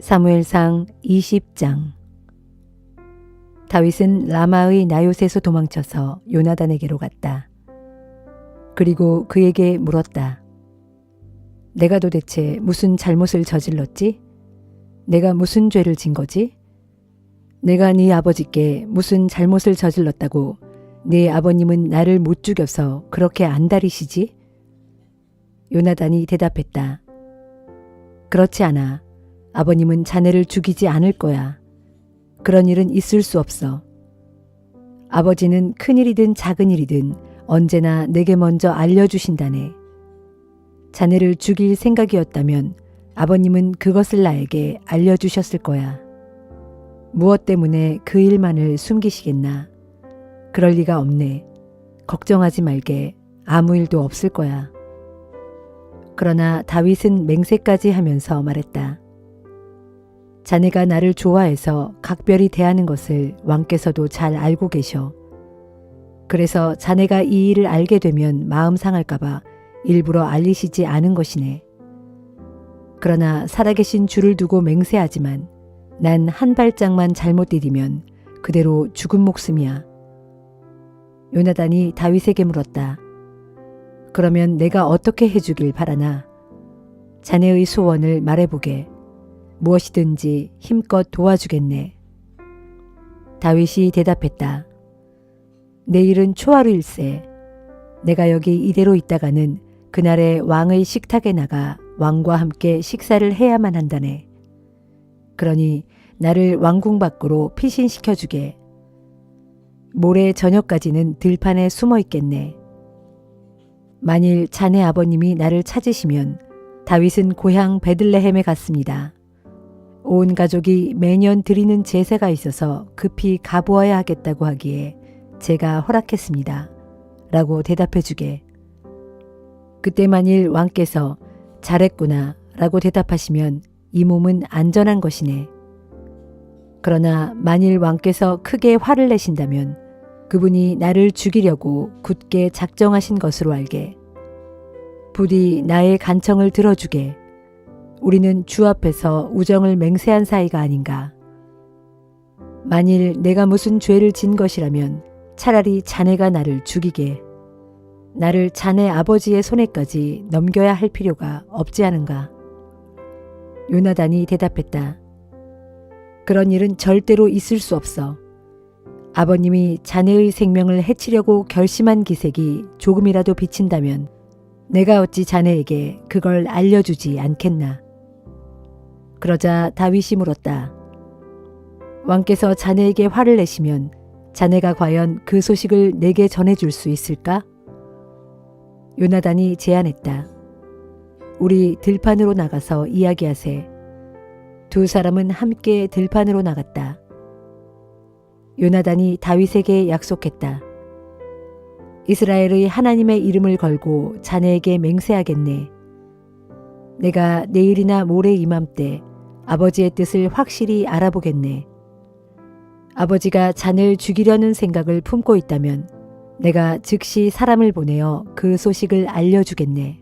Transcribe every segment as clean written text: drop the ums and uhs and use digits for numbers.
사무엘상 20장. 다윗은 라마의 나요셋에서 도망쳐서 요나단에게로 갔다. 그리고 그에게 물었다. 내가 도대체 무슨 잘못을 저질렀지? 내가 무슨 죄를 진 거지? 내가 네 아버지께 무슨 잘못을 저질렀다고 네 아버님은 나를 못 죽여서 그렇게 안달이시지? 요나단이 대답했다. 그렇지 않아. 아버님은 자네를 죽이지 않을 거야. 그런 일은 있을 수 없어. 아버지는 큰일이든 작은 일이든 언제나 내게 먼저 알려주신다네. 자네를 죽일 생각이었다면 아버님은 그것을 나에게 알려주셨을 거야. 무엇 때문에 그 일만을 숨기시겠나. 그럴 리가 없네. 걱정하지 말게. 아무 일도 없을 거야. 그러나 다윗은 맹세까지 하면서 말했다. 자네가 나를 좋아해서 각별히 대하는 것을 왕께서도 잘 알고 계셔. 그래서 자네가 이 일을 알게 되면 마음 상할까봐 일부러 알리시지 않은 것이네. 그러나 살아계신 주를 두고 맹세하지만 난 한 발짝만 잘못 디디면 그대로 죽은 목숨이야. 요나단이 다윗에게 물었다. 그러면 내가 어떻게 해주길 바라나? 자네의 소원을 말해보게. 무엇이든지 힘껏 도와주겠네. 다윗이 대답했다. 내일은 초하루일세. 내가 여기 이대로 있다가는 그날에 왕의 식탁에 나가 왕과 함께 식사를 해야만 한다네. 그러니 나를 왕궁 밖으로 피신시켜주게. 모레 저녁까지는 들판에 숨어 있겠네. 만일 자네 아버님이 나를 찾으시면 다윗은 고향 베들레헴에 갔습니다. 온 가족이 매년 드리는 제사가 있어서 급히 가보아야 하겠다고 하기에 제가 허락했습니다. 라고 대답해 주게. 그때 만일 왕께서 잘했구나 라고 대답하시면 이 몸은 안전한 것이네. 그러나 만일 왕께서 크게 화를 내신다면 그분이 나를 죽이려고 굳게 작정하신 것으로 알게. 부디 나의 간청을 들어주게. 우리는 주 앞에서 우정을 맹세한 사이가 아닌가. 만일 내가 무슨 죄를 진 것이라면 차라리 자네가 나를 죽이게. 나를 자네 아버지의 손에까지 넘겨야 할 필요가 없지 않은가. 요나단이 대답했다. 그런 일은 절대로 있을 수 없어. 아버님이 자네의 생명을 해치려고 결심한 기색이 조금이라도 비친다면 내가 어찌 자네에게 그걸 알려주지 않겠나. 그러자 다윗이 물었다. 왕께서 자네에게 화를 내시면 자네가 과연 그 소식을 내게 전해줄 수 있을까? 요나단이 제안했다. 우리 들판으로 나가서 이야기하세. 두 사람은 함께 들판으로 나갔다. 요나단이 다윗에게 약속했다. 이스라엘의 하나님의 이름을 걸고 자네에게 맹세하겠네. 내가 내일이나 모레 이맘때 아버지의 뜻을 확실히 알아보겠네. 아버지가 자네를 죽이려는 생각을 품고 있다면 내가 즉시 사람을 보내어 그 소식을 알려주겠네.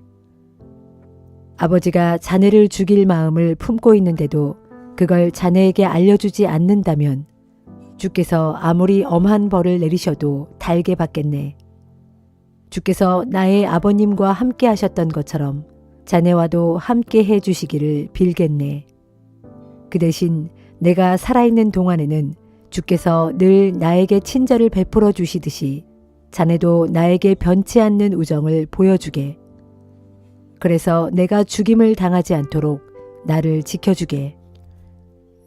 아버지가 자네를 죽일 마음을 품고 있는데도 그걸 자네에게 알려주지 않는다면 주께서 아무리 엄한 벌을 내리셔도 달게 받겠네. 주께서 나의 아버님과 함께 하셨던 것처럼 자네와도 함께 해 주시기를 빌겠네. 그 대신 내가 살아있는 동안에는 주께서 늘 나에게 친절을 베풀어 주시듯이 자네도 나에게 변치 않는 우정을 보여주게. 그래서 내가 죽임을 당하지 않도록 나를 지켜주게.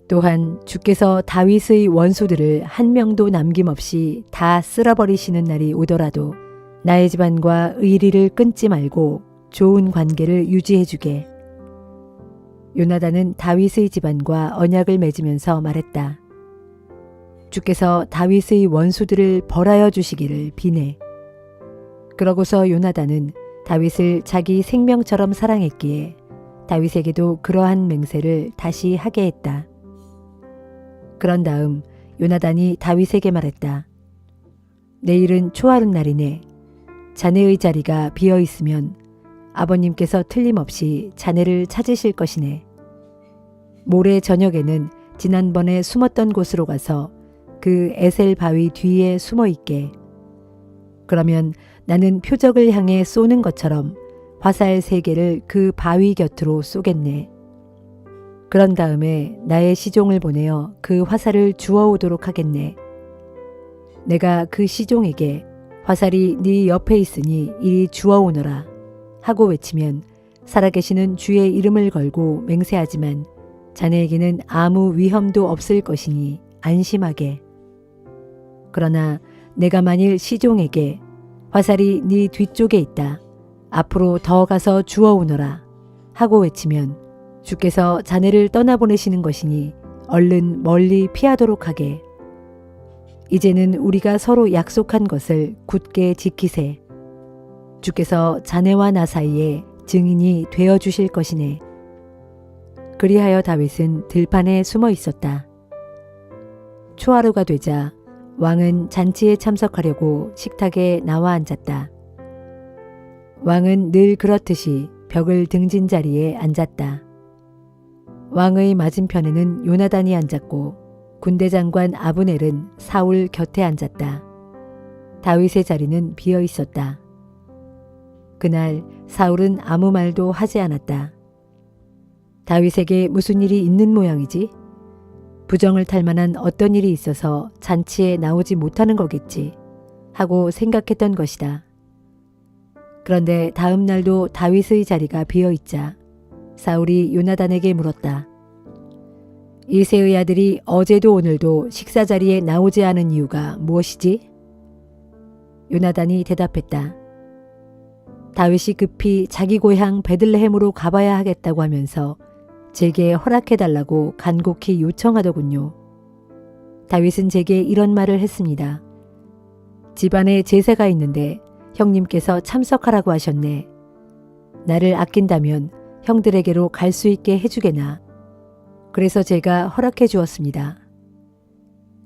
또한 주께서 다윗의 원수들을 한 명도 남김없이 다 쓸어버리시는 날이 오더라도 나의 집안과 의리를 끊지 말고 좋은 관계를 유지해 주게. 요나단은 다윗의 집안과 언약을 맺으면서 말했다. 주께서 다윗의 원수들을 벌하여 주시기를 비네. 그러고서 요나단은 다윗을 자기 생명처럼 사랑했기에 다윗에게도 그러한 맹세를 다시 하게 했다. 그런 다음 요나단이 다윗에게 말했다. 내일은 초하룻날이네. 자네의 자리가 비어 있으면 아버님께서 틀림없이 자네를 찾으실 것이네. 모레 저녁에는 지난번에 숨었던 곳으로 가서 그 에셀 바위 뒤에 숨어 있게. 그러면 나는 표적을 향해 쏘는 것처럼 화살 3개를 그 바위 곁으로 쏘겠네. 그런 다음에 나의 시종을 보내어 그 화살을 주워오도록 하겠네. 내가 그 시종에게 화살이 네 옆에 있으니 이리 주워오너라 하고 외치면 살아계시는 주의 이름을 걸고 맹세하지만 자네에게는 아무 위험도 없을 것이니 안심하게. 그러나 내가 만일 시종에게 화살이 네 뒤쪽에 있다. 앞으로 더 가서 주워오너라 하고 외치면 주께서 자네를 떠나보내시는 것이니 얼른 멀리 피하도록 하게. 이제는 우리가 서로 약속한 것을 굳게 지키세. 주께서 자네와 나 사이에 증인이 되어 주실 것이네. 그리하여 다윗은 들판에 숨어 있었다. 초하루가 되자 왕은 잔치에 참석하려고 식탁에 나와 앉았다. 왕은 늘 그렇듯이 벽을 등진 자리에 앉았다. 왕의 맞은편에는 요나단이 앉았고 군대 장관 아브넬은 사울 곁에 앉았다. 다윗의 자리는 비어 있었다. 그날 사울은 아무 말도 하지 않았다. 다윗에게 무슨 일이 있는 모양이지? 부정을 탈 만한 어떤 일이 있어서 잔치에 나오지 못하는 거겠지 하고 생각했던 것이다. 그런데 다음 날도 다윗의 자리가 비어 있자 사울이 요나단에게 물었다. 이새의 아들이 어제도 오늘도 식사 자리에 나오지 않은 이유가 무엇이지? 요나단이 대답했다. 다윗이 급히 자기 고향 베들레헴으로 가봐야 하겠다고 하면서 제게 허락해달라고 간곡히 요청하더군요. 다윗은 제게 이런 말을 했습니다. 집안에 제사가 있는데 형님께서 참석하라고 하셨네. 나를 아낀다면 형들에게로 갈 수 있게 해주게나. 그래서 제가 허락해 주었습니다.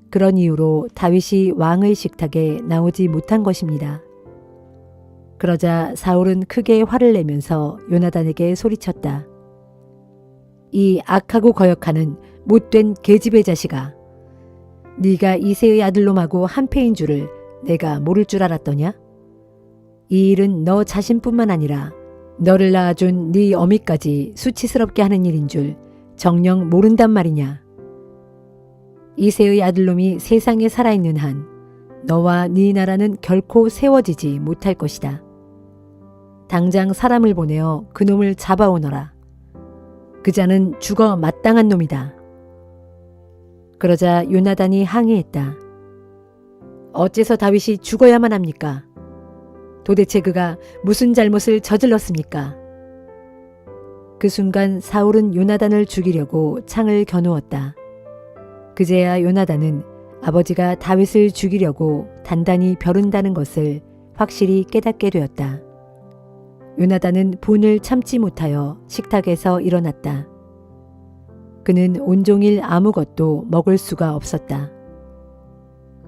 그런 이유로 다윗이 왕의 식탁에 나오지 못한 것입니다. 그러자 사울은 크게 화를 내면서 요나단에게 소리쳤다. 이 악하고 거역하는 못된 계집의 자식아. 네가 이새의 아들놈하고 한패인 줄을 내가 모를 줄 알았더냐? 이 일은 너 자신뿐만 아니라 너를 낳아준 네 어미까지 수치스럽게 하는 일인 줄 정녕 모른단 말이냐. 이새의 아들놈이 세상에 살아있는 한 너와 네 나라는 결코 세워지지 못할 것이다. 당장 사람을 보내어 그놈을 잡아오너라. 그 자는 죽어 마땅한 놈이다. 그러자 요나단이 항의했다. 어째서 다윗이 죽어야만 합니까? 도대체 그가 무슨 잘못을 저질렀습니까? 그 순간 사울은 요나단을 죽이려고 창을 겨누었다. 그제야 요나단은 아버지가 다윗을 죽이려고 단단히 벼른다는 것을 확실히 깨닫게 되었다. 요나단은 분을 참지 못하여 식탁에서 일어났다. 그는 온종일 아무것도 먹을 수가 없었다.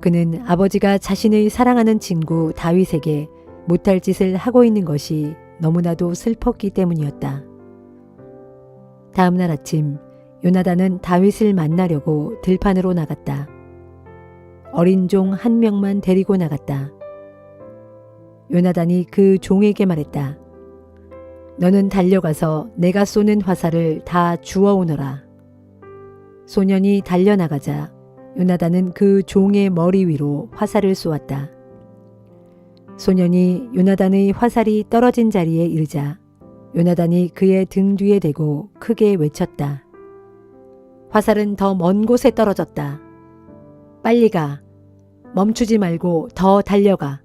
그는 아버지가 자신의 사랑하는 친구 다윗에게 못할 짓을 하고 있는 것이 너무나도 슬펐기 때문이었다. 다음 날 아침 요나단은 다윗을 만나려고 들판으로 나갔다. 어린 종 1명만 데리고 나갔다. 요나단이 그 종에게 말했다. 너는 달려가서 내가 쏘는 화살을 다 주워오너라. 소년이 달려나가자 요나단은 그 종의 머리 위로 화살을 쏘았다. 소년이 요나단의 화살이 떨어진 자리에 이르자 요나단이 그의 등 뒤에 대고 크게 외쳤다. 화살은 더 먼 곳에 떨어졌다. 빨리 가. 멈추지 말고 더 달려가.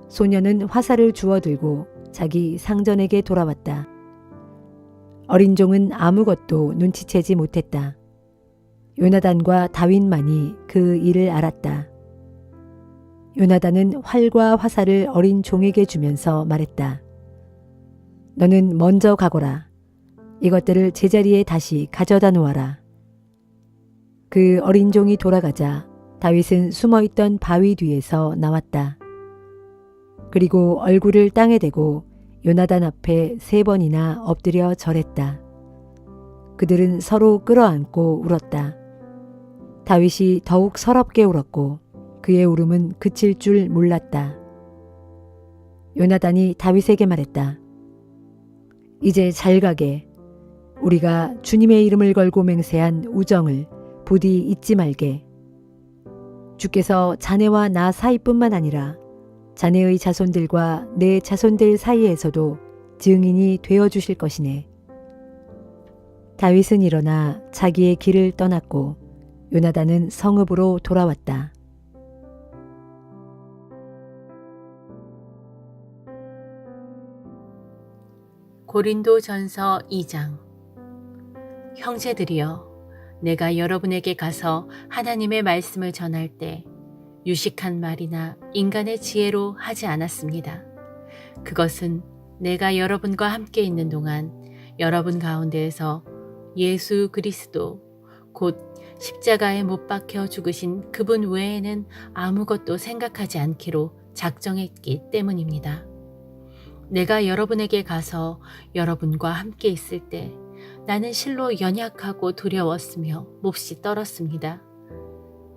소년은 화살을 주워들고 자기 상전에게 돌아왔다. 어린 종은 아무것도 눈치채지 못했다. 요나단과 다윗만이 그 일을 알았다. 요나단은 활과 화살을 어린 종에게 주면서 말했다. 너는 먼저 가거라. 이것들을 제자리에 다시 가져다 놓아라. 그 어린 종이 돌아가자 다윗은 숨어있던 바위 뒤에서 나왔다. 그리고 얼굴을 땅에 대고 요나단 앞에 3번이나 엎드려 절했다. 그들은 서로 끌어안고 울었다. 다윗이 더욱 서럽게 울었고 그의 울음은 그칠 줄 몰랐다. 요나단이 다윗에게 말했다. 이제 잘 가게. 우리가 주님의 이름을 걸고 맹세한 우정을 부디 잊지 말게. 주께서 자네와 나 사이뿐만 아니라 자네의 자손들과 내 자손들 사이에서도 증인이 되어 주실 것이네. 다윗은 일어나 자기의 길을 떠났고 요나단은 성읍으로 돌아왔다. 고린도전서 2장. 형제들이여, 내가 여러분에게 가서 하나님의 말씀을 전할 때 유식한 말이나 인간의 지혜로 하지 않았습니다. 그것은 내가 여러분과 함께 있는 동안 여러분 가운데에서 예수 그리스도 곧 십자가에 못 박혀 죽으신 그분 외에는 아무것도 생각하지 않기로 작정했기 때문입니다. 내가 여러분에게 가서 여러분과 함께 있을 때 나는 실로 연약하고 두려웠으며 몹시 떨었습니다.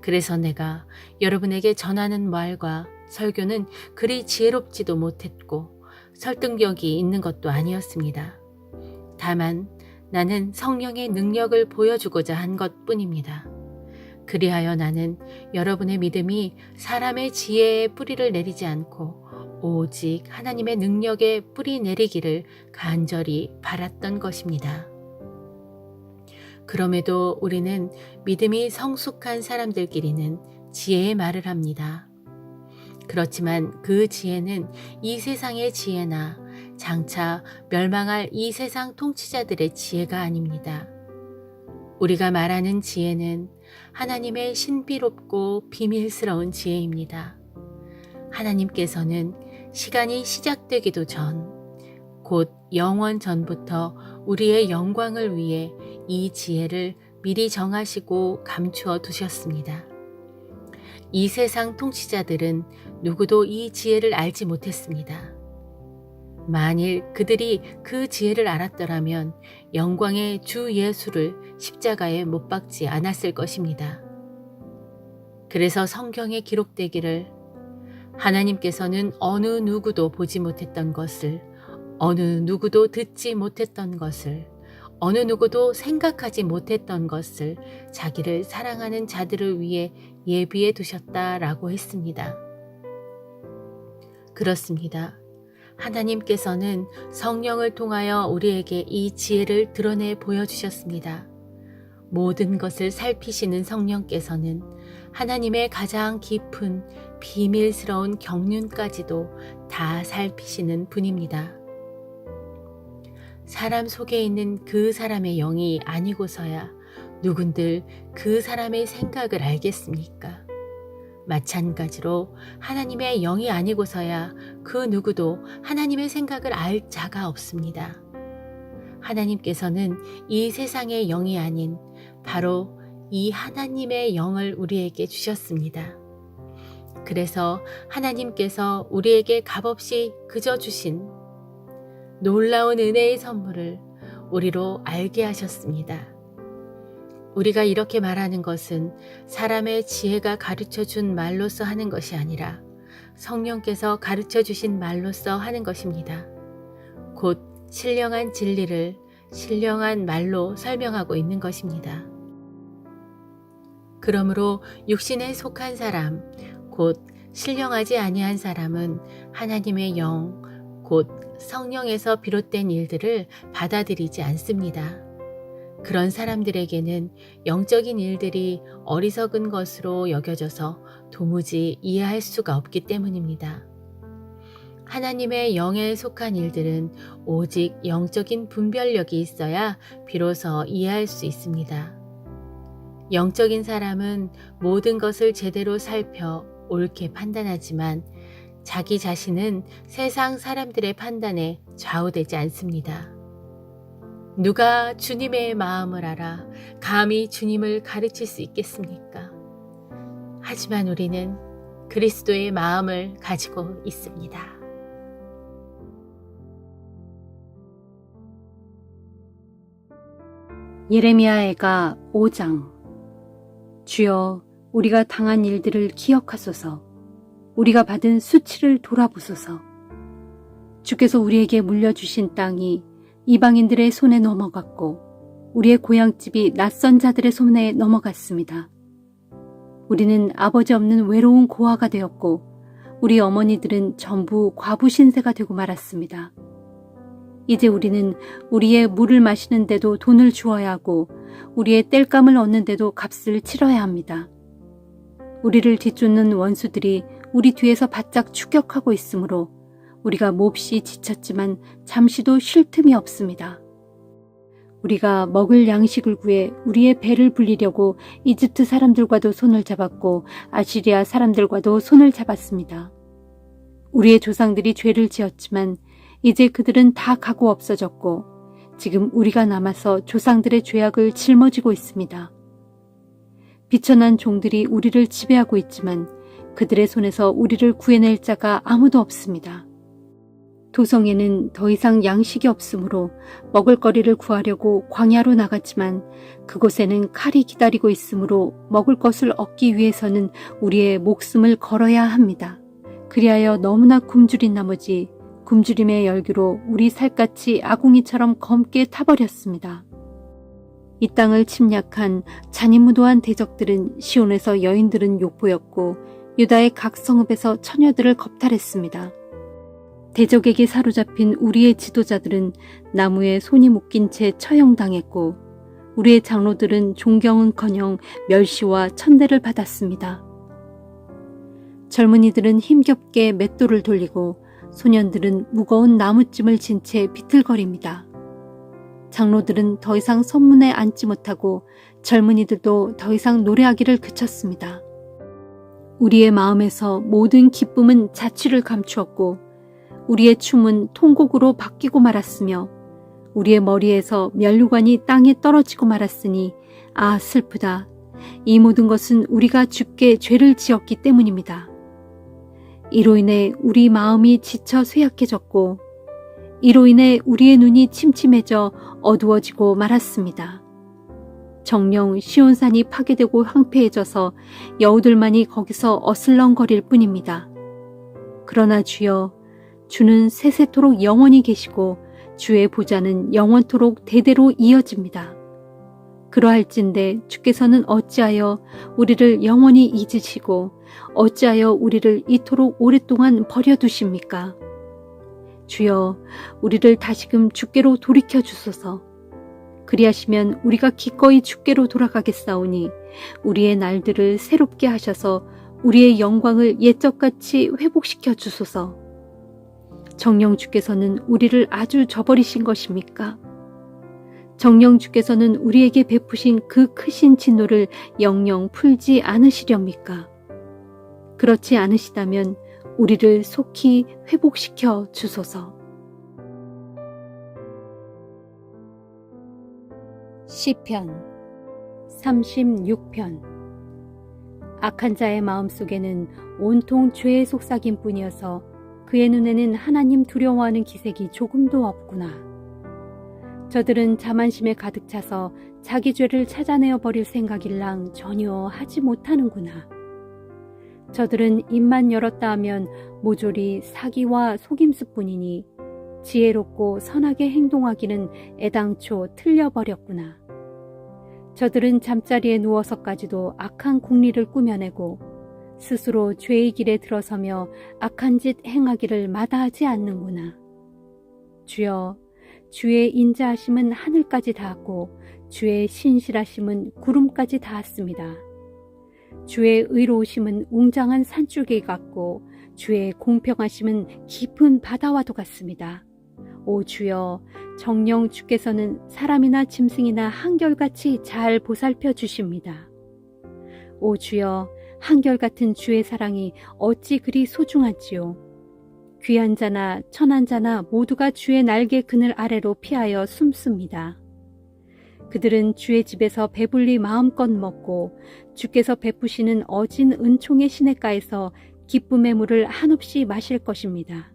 그래서 내가 여러분에게 전하는 말과 설교는 그리 지혜롭지도 못했고 설득력이 있는 것도 아니었습니다. 다만 나는 성령의 능력을 보여주고자 한 것뿐입니다. 그리하여 나는 여러분의 믿음이 사람의 지혜에 뿌리를 내리지 않고 오직 하나님의 능력에 뿌리 내리기를 간절히 바랐던 것입니다. 그럼에도 우리는 믿음이 성숙한 사람들끼리는 지혜의 말을 합니다. 그렇지만 그 지혜는 이 세상의 지혜나 장차 멸망할 이 세상 통치자들의 지혜가 아닙니다. 우리가 말하는 지혜는 하나님의 신비롭고 비밀스러운 지혜입니다. 하나님께서는 시간이 시작되기도 전, 곧 영원 전부터 우리의 영광을 위해 이 지혜를 미리 정하시고 감추어 두셨습니다. 이 세상 통치자들은 누구도 이 지혜를 알지 못했습니다. 만일 그들이 그 지혜를 알았더라면 영광의 주 예수를 십자가에 못 박지 않았을 것입니다. 그래서 성경에 기록되기를 하나님께서는 어느 누구도 보지 못했던 것을, 어느 누구도 듣지 못했던 것을, 어느 누구도 생각하지 못했던 것을 자기를 사랑하는 자들을 위해 예비해 두셨다라고 했습니다. 그렇습니다. 하나님께서는 성령을 통하여 우리에게 이 지혜를 드러내 보여주셨습니다. 모든 것을 살피시는 성령께서는 하나님의 가장 깊은 비밀스러운 경륜까지도 다 살피시는 분입니다. 사람 속에 있는 그 사람의 영이 아니고서야 누군들 그 사람의 생각을 알겠습니까? 마찬가지로 하나님의 영이 아니고서야 그 누구도 하나님의 생각을 알 자가 없습니다. 하나님께서는 이 세상의 영이 아닌 바로 이 하나님의 영을 우리에게 주셨습니다. 그래서 하나님께서 우리에게 값없이 그저 주신 놀라운 은혜의 선물을 우리로 알게 하셨습니다. 우리가 이렇게 말하는 것은 사람의 지혜가 가르쳐 준 말로서 하는 것이 아니라 성령께서 가르쳐 주신 말로서 하는 것입니다. 곧 신령한 진리를 신령한 말로 설명하고 있는 것입니다. 그러므로 육신에 속한 사람, 곧 신령하지 아니한 사람은 하나님의 영, 곧 성령에서 비롯된 일들을 받아들이지 않습니다. 그런 사람들에게는 영적인 일들이 어리석은 것으로 여겨져서 도무지 이해할 수가 없기 때문입니다. 하나님의 영에 속한 일들은 오직 영적인 분별력이 있어야 비로소 이해할 수 있습니다. 영적인 사람은 모든 것을 제대로 살펴 옳게 판단하지만 자기 자신은 세상 사람들의 판단에 좌우되지 않습니다. 누가 주님의 마음을 알아 감히 주님을 가르칠 수 있겠습니까? 하지만 우리는 그리스도의 마음을 가지고 있습니다. 예레미야애가 5장. 주여, 우리가 당한 일들을 기억하소서. 우리가 받은 수치를 돌아보소서. 주께서 우리에게 물려주신 땅이 이방인들의 손에 넘어갔고 우리의 고향집이 낯선 자들의 손에 넘어갔습니다. 우리는 아버지 없는 외로운 고아가 되었고 우리 어머니들은 전부 과부 신세가 되고 말았습니다. 이제 우리는 우리의 물을 마시는데도 돈을 주어야 하고 우리의 땔감을 얻는데도 값을 치러야 합니다. 우리를 뒤쫓는 원수들이 우리 뒤에서 바짝 추격하고 있으므로 우리가 몹시 지쳤지만 잠시도 쉴 틈이 없습니다. 우리가 먹을 양식을 구해 우리의 배를 불리려고 이집트 사람들과도 손을 잡았고 아시리아 사람들과도 손을 잡았습니다. 우리의 조상들이 죄를 지었지만 이제 그들은 다 가고 없어졌고 지금 우리가 남아서 조상들의 죄악을 짊어지고 있습니다. 비천한 종들이 우리를 지배하고 있지만 그들의 손에서 우리를 구해낼 자가 아무도 없습니다. 도성에는 더 이상 양식이 없으므로 먹을거리를 구하려고 광야로 나갔지만 그곳에는 칼이 기다리고 있으므로 먹을 것을 얻기 위해서는 우리의 목숨을 걸어야 합니다. 그리하여 너무나 굶주린 나머지 굶주림의 열기로 우리 살갗이 아궁이처럼 검게 타버렸습니다. 이 땅을 침략한 잔인무도한 대적들은 시온에서 여인들은 욕보였고 유다의 각 성읍에서 처녀들을 겁탈했습니다. 대적에게 사로잡힌 우리의 지도자들은 나무에 손이 묶인 채 처형당했고 우리의 장로들은 존경은커녕 멸시와 천대를 받았습니다. 젊은이들은 힘겹게 맷돌을 돌리고 소년들은 무거운 나무찜을 진 채 비틀거립니다. 장로들은 더 이상 선문에 앉지 못하고 젊은이들도 더 이상 노래하기를 그쳤습니다. 우리의 마음에서 모든 기쁨은 자취를 감추었고 우리의 춤은 통곡으로 바뀌고 말았으며 우리의 머리에서 면류관이 땅에 떨어지고 말았으니 아 슬프다. 이 모든 것은 우리가 주께 죄를 지었기 때문입니다. 이로 인해 우리 마음이 지쳐 쇠약해졌고 이로 인해 우리의 눈이 침침해져 어두워지고 말았습니다. 정녕 시온산이 파괴되고 황폐해져서 여우들만이 거기서 어슬렁거릴 뿐입니다. 그러나 주여, 주는 세세토록 영원히 계시고 주의 보좌는 영원토록 대대로 이어집니다. 그러할진대 주께서는 어찌하여 우리를 영원히 잊으시고 어찌하여 우리를 이토록 오랫동안 버려두십니까? 주여, 우리를 다시금 주께로 돌이켜 주소서. 그리하시면 우리가 기꺼이 주께로 돌아가겠사오니 우리의 날들을 새롭게 하셔서 우리의 영광을 옛적같이 회복시켜 주소서. 정녕 주께서는 우리를 아주 저버리신 것입니까? 정녕 주께서는 우리에게 베푸신 그 크신 진노를 영영 풀지 않으시렵니까? 그렇지 않으시다면 우리를 속히 회복시켜 주소서. 시편 36편. 악한 자의 마음속에는 온통 죄의 속삭임 뿐이어서 그의 눈에는 하나님 두려워하는 기색이 조금도 없구나. 저들은 자만심에 가득 차서 자기 죄를 찾아내어 버릴 생각일랑 전혀 하지 못하는구나. 저들은 입만 열었다 하면 모조리 사기와 속임수뿐이니 지혜롭고 선하게 행동하기는 애당초 틀려버렸구나. 저들은 잠자리에 누워서까지도 악한 궁리를 꾸며내고 스스로 죄의 길에 들어서며 악한 짓 행하기를 마다하지 않는구나. 주여, 주의 인자하심은 하늘까지 닿았고 주의 신실하심은 구름까지 닿았습니다. 주의 의로우심은 웅장한 산줄기 같고 주의 공평하심은 깊은 바다와도 같습니다. 오 주여, 정녕 주께서는 사람이나 짐승이나 한결같이 잘 보살펴 주십니다. 오 주여, 한결같은 주의 사랑이 어찌 그리 소중하지요. 귀한 자나 천한 자나 모두가 주의 날개 그늘 아래로 피하여 숨습니다. 그들은 주의 집에서 배불리 마음껏 먹고 주께서 베푸시는 어진 은총의 시냇가에서 기쁨의 물을 한없이 마실 것입니다.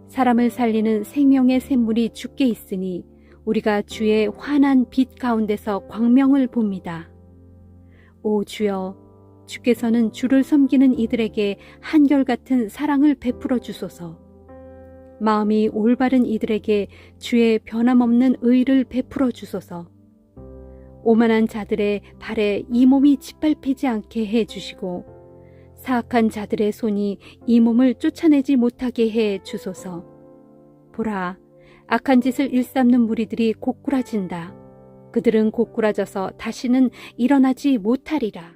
사람을 살리는 생명의 샘물이 주께 있으니 우리가 주의 환한 빛 가운데서 광명을 봅니다. 오 주여, 주께서는 주를 섬기는 이들에게 한결같은 사랑을 베풀어 주소서. 마음이 올바른 이들에게 주의 변함없는 의를 베풀어 주소서. 오만한 자들의 발에 이 몸이 짓밟히지 않게 해 주시고 사악한 자들의 손이 이 몸을 쫓아내지 못하게 해 주소서. 보라, 악한 짓을 일삼는 무리들이 고꾸라진다. 그들은 고꾸라져서 다시는 일어나지 못하리라.